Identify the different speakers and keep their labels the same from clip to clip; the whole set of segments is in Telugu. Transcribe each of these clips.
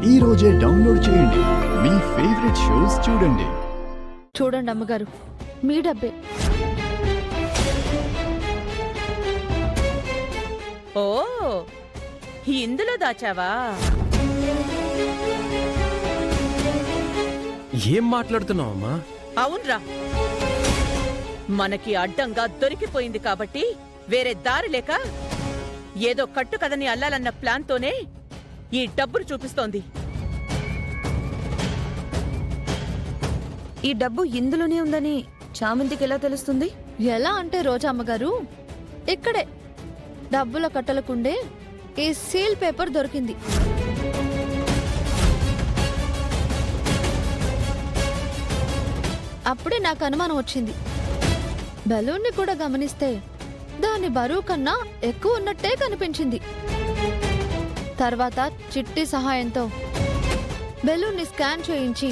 Speaker 1: ఈ రోజే డౌన్లోడ్ చేయండి. మీ ఫేవరెట్ షోస్ చూడండి.
Speaker 2: చూడండి అమ్మగారు, మీ డబ్బే.
Speaker 3: ఓ, ఇందులో దాచావా?
Speaker 4: ఏం మాట్లాడుతున్నావు అమ్మా?
Speaker 3: అవునరా, మనకి అడ్డంగా దొరికిపోయింది కాబట్టి వేరే దారి లేక ఏదో కట్టు కథని అల్లాలన్న ప్లాన్తోనే ఈ డబ్బును చూపిస్తోంది.
Speaker 5: ఈ డబ్బు ఇందులోనే ఉందని చామంతికి ఎలా తెలుస్తుంది?
Speaker 2: ఎలా అంటే రోజా అమ్మగారు, ఇక్కడే డబ్బుల కట్టలకుండే ఈ సీల్ పేపర్ దొరికింది. అప్పుడే నాకు అనుమానం వచ్చింది. బెలూన్ని కూడా గమనిస్తే దాని బరువు కన్నా ఎక్కువ ఉన్నట్టే కనిపించింది. తర్వాత చిట్టి సహాయంతో బెలూన్ని స్కాన్ చేయించి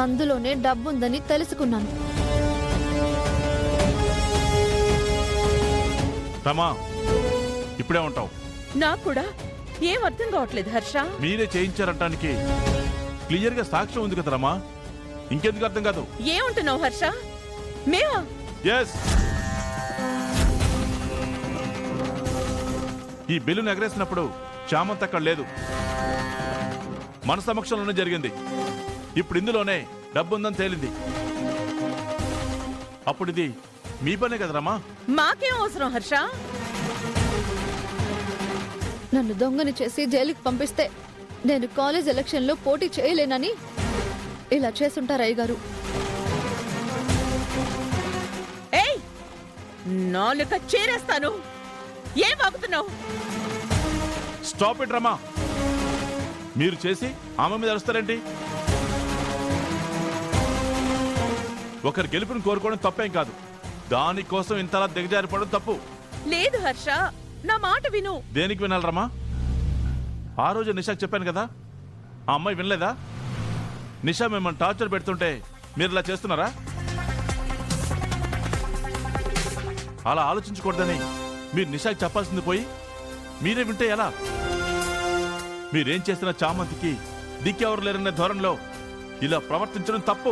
Speaker 2: అందులోనే డబ్బుందని తెలుసుకున్నాను.
Speaker 6: రమా, ఇప్పుడే ఉంటావు.
Speaker 3: నాకు కూడా ఏం అర్థం కావట్లేదు హర్ష.
Speaker 6: మీరే చేయించారటానికి క్లియర్ గా సాక్ష్యం ఉంది కదా రమా, ఇంకెందుకు అర్థం కాదు?
Speaker 3: ఏమంటున్నావు హర్ష? మేమా?
Speaker 6: ఎస్, ఈ బెలూన్ ఎగరేసినప్పుడు చామంతి అక్కడ లేదు, మన సమక్షంలోనే జరిగింది. ఇప్పుడు ఇందులోనే డబ్బు ఉందని తేలింది. అప్పుడు ఇది మీ పనే కదా రమా?
Speaker 3: మాకేం అవసరం హర్ష?
Speaker 2: నన్ను దొంగని చేసి జైలుకి పంపిస్తే నేను కాలేజ్ ఎలక్షన్లో పోటీ చేయలేనని ఇలా చేసుంటారు అయ్యగారు.
Speaker 3: ఏయ్, నాలుక చేరేస్తాను. ఏం వాగుతున్నావు?
Speaker 6: స్టాప్ ఇట్ రమా, మీరు చేసి ఆమె మీద అరుస్తారేంటి? ఒకరి గెలుపుని కోరుకోవడం తప్పేం కాదు, దానికోసం ఇంతలా దిగజారిపోవడం తప్పు.
Speaker 3: లేదు హర్ష, నా మాట విను.
Speaker 6: దేనికి వినాలి రమా? ఆ రోజు నిషాకి చెప్పాను కదా, ఆ అమ్మాయి వినలేదా? నిషా మిమ్మల్ని టార్చర్ పెడుతుంటే మీరు ఇలా చేస్తున్నారా? అలా ఆలోచించకూడదని మీరు నిషాకి చెప్పాల్సింది పోయి మీరే వింటే ఎలా? మీరేం చేస్తున్న చామంతికి దిక్కెవరు లేరనే ధోరణిలో ఇలా ప్రవర్తించడం తప్పు.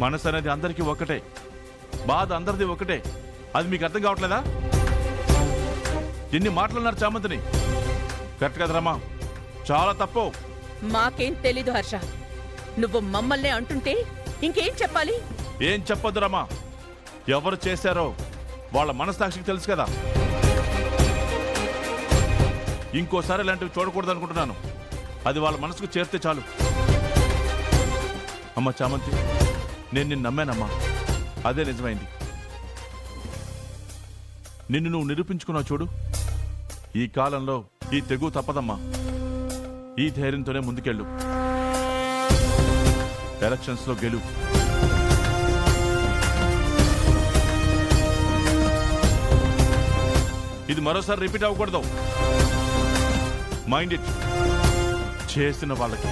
Speaker 6: మనసు అనేది అందరికీ ఒకటే, బాధ అందరిది ఒకటే. అది మీకు అర్థం కావట్లేదా? ఎన్ని మాటలున్నారు చామంతిని, కరెక్ట్ కదా రమా? చాలా తప్పు.
Speaker 3: మాకేం తెలీదు హర్ష, నువ్వు మమ్మల్నే అంటుంటే ఇంకేం చెప్పాలి?
Speaker 6: ఏం చెప్పొద్దు రమా, ఎవరు చేశారో వాళ్ళ మనస్సాక్షికి తెలుసు కదా. ఇంకోసారి ఇలాంటివి చూడకూడదు అనుకుంటున్నాను. అది వాళ్ళ మనసుకు చేరితే చాలు. అమ్మ చామంతి, నేను నిన్ను నమ్మానమ్మా, అదే నిజమైంది. నిన్ను నువ్వు నిరూపించుకున్నావు చూడు. ఈ కాలంలో ఈ తెగు తప్పదమ్మా. ఈ ధైర్యంతోనే ముందుకెళ్ళు. ఎలక్షన్స్ లో గెలు. ఇది మరోసారి రిపీట్ అవ్వకూడదు. Mind it. చేసిన వాళ్ళకి